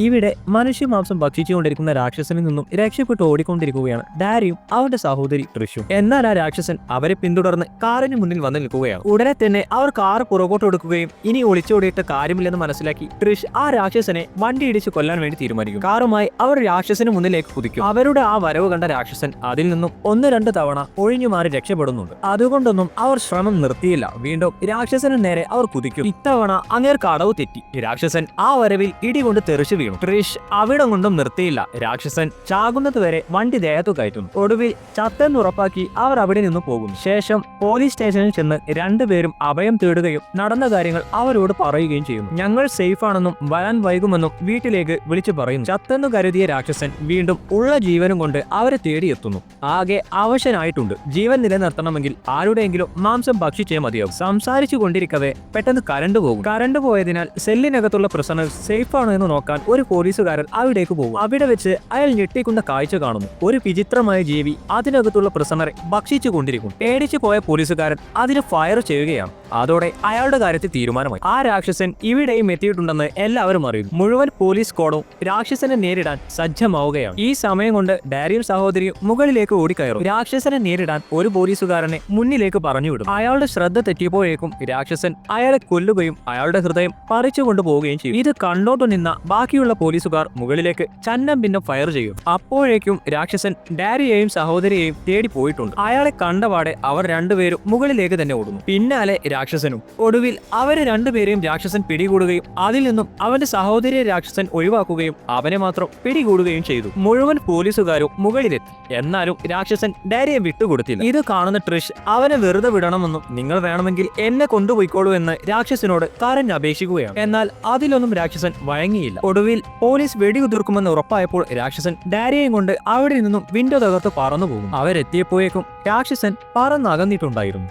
ഇവിടെ മനുഷ്യമാംസം ഭക്ഷിച്ചുകൊണ്ടിരിക്കുന്ന രാക്ഷസനിൽ നിന്നും രക്ഷപ്പെട്ട് ഓടിക്കൊണ്ടിരിക്കുകയാണ് ഡാരിയും അവന്റെ സഹോദരി ട്രിഷും. എന്നാൽ ആ രാക്ഷസൻ അവരെ പിന്തുടർന്ന് കാറിന് മുന്നിൽ വന്ന് നിൽക്കുകയാണ്. ഉടനെ തന്നെ അവർ കാർ പുറകോട്ട് എടുക്കുകയും ഇനി ഒളിച്ചോടിയിട്ട് കാര്യമില്ലെന്ന് മനസ്സിലാക്കി ട്രിഷ് ആ രാക്ഷസനെ വണ്ടി ഇടിച്ച് കൊല്ലാൻ വേണ്ടി തീരുമാനിക്കും. കാറുമായി അവർ രാക്ഷസന് മുന്നിലേക്ക് കുതിക്കും. അവരുടെ ആ വരവ് കണ്ട രാക്ഷസൻ അതിൽ നിന്നും 1-2 തവണ ഒഴിഞ്ഞു മാറി രക്ഷപ്പെടുന്നുണ്ട്. അതുകൊണ്ടൊന്നും അവർ ശ്രമം നിർത്തിയില്ല. വീണ്ടും രാക്ഷസന് നേരെ അവർ കുതിക്കും. ഇത്തവണ അങ്ങേർക്ക് അടവ് തെറ്റി. രാക്ഷസൻ ആ വരവിൽ ഇടികൊണ്ട് തെറിച്ചു വീണു. ട്രിഷ് അവിടെ കൊണ്ടും നിർത്തിയില്ല. രാക്ഷസൻ ചാകുന്നത് വരെ വണ്ടി ദേഹത്തു കയറ്റുന്നു. ഒടുവിൽ ചത്തെന്ന് ഉറപ്പാക്കി അവർ അവിടെ നിന്ന് പോകും. ശേഷം പോലീസ് സ്റ്റേഷനിൽ ചെന്ന് രണ്ടുപേരും അഭയം തേടുകയും നടന്ന കാര്യങ്ങൾ അവരോട് പറയുകയും ചെയ്യുന്നു. ഞങ്ങൾ സേഫ് ആണെന്നും വരാൻ വൈകുമെന്നും വീട്ടിലേക്ക് വിളിച്ചു പറയുന്നു. ചത്തെന്നു കരുതിയ രാക്ഷസൻ വീണ്ടും ഉള്ള ജീവനും കൊണ്ട് അവരെ തേടിയെത്തുന്നു. ആകെ അവശനായിട്ടുണ്ട്. ജീവൻ നിലനിർത്തണമെങ്കിൽ ആരുടെയെങ്കിലും മാംസം ഭക്ഷിച്ചേ മതിയാവും. സംസാരിച്ചു കൊണ്ടിരിക്കവേ പെട്ടെന്ന് കരണ്ട് പോകും. കരണ്ട് പോയതിനാൽ സെല്ലിനകത്തുള്ള പ്രിസണർ സേഫ് ആണോ എന്ന് നോക്കാൻ ഒരു പോലീസുകാരൻ അവിടേക്ക് പോകും. അവിടെ വെച്ച് അയാൾ ഞെട്ടിക്കുന്ന കാഴ്ച കാണുന്നു. ഒരു വിചിത്രമായ ജീവി അതിനകത്തുള്ള പ്രിസണറെ ഭക്ഷിച്ചു കൊണ്ടിരിക്കും. പേടിച്ചു പോയ പോലീസുകാരൻ അതിന് ഫയർ ചെയ്യുകയാണ്. അതോടെ അയാളുടെ കാര്യത്തിൽ തീരുമാനമായി. ആ രാക്ഷസൻ ഇവിടെയും എത്തിയിട്ടുണ്ടെന്ന് എല്ലാവരും അറിയുന്നു. മുഴുവൻ പോലീസ് സ്ക്വാഡും രാക്ഷസനെ നേരിടാൻ സജ്ജമാവുകയാണ്. ഈ സമയം കൊണ്ട് ഡാരിയും സഹോദരിയും മുകളിലേക്ക് ഓടിക്കയറും. രാക്ഷസനെ നേരിടാൻ ഒരു പോലീസുകാരനെ മുന്നിലേക്ക് പറഞ്ഞുവിടും. അയാളുടെ ശ്രദ്ധ തെറ്റിയപ്പോഴേക്കും രാക്ഷസൻ അയാളെ കൊല്ലുകയും അയാളുടെ ഹൃദയം പറിച്ചു കൊണ്ടുപോവുകയും ചെയ്യും. ഇത് കണ്ടോട്ടു നിന്ന ബാക്കിയുള്ള പോലീസുകാർ മുകളിലേക്ക് ചന്നം ഭിന്നം ഫയർ ചെയ്യും. അപ്പോഴേക്കും രാക്ഷസൻ ഡാരിയെയും സഹോദരിയെയും തേടി പോയിട്ടുണ്ട്. അയാളെ കണ്ടപാടെ അവർ രണ്ടുപേരും മുകളിലേക്ക് തന്നെ ഓടുന്നു. പിന്നാലെ രാക്ഷസനും. ഒടുവിൽ അവരെ രണ്ടുപേരെയും രാക്ഷസൻ പിടികൂടുകയും അതിൽ നിന്നും അവന്റെ സഹോദരിയെ രാക്ഷസൻ ഒഴിവാക്കുകയും അവനെ മാത്രം പിടികൂടുകയും ചെയ്തു. മുഴുവൻ പോലീസുകാരും മുകളിലെത്തി. എന്നാലും രാക്ഷസൻ ഡാരിയെ വിട്ടുകൊടുത്തില്ല. ഇത് കാണുന്ന ട്രിഷ് അവനെ വെറുതെ വിടണമെന്നും നിങ്ങൾ വേണമെങ്കിൽ എന്നെ കൊണ്ടുപോയിക്കോളൂ എന്ന് രാക്ഷസനോട് കരഞ്ഞപേക്ഷിക്കുകയാണ്. എന്നാൽ അതിലൊന്നും രാക്ഷസൻ വഴങ്ങിയില്ല. ഒടുവിൽ പോലീസ് വെടിയുതിർക്കുമെന്ന് ഉറപ്പായപ്പോൾ രാക്ഷസൻ ഡാരിയെയും കൊണ്ട് അവിടെ നിന്നും വിൻഡോ തകർത്ത് പറന്നു പോകും. അവരെത്തിയപ്പോഴേക്കും രാക്ഷസൻ പറന്നകന്നിട്ടുണ്ടായിരുന്നു.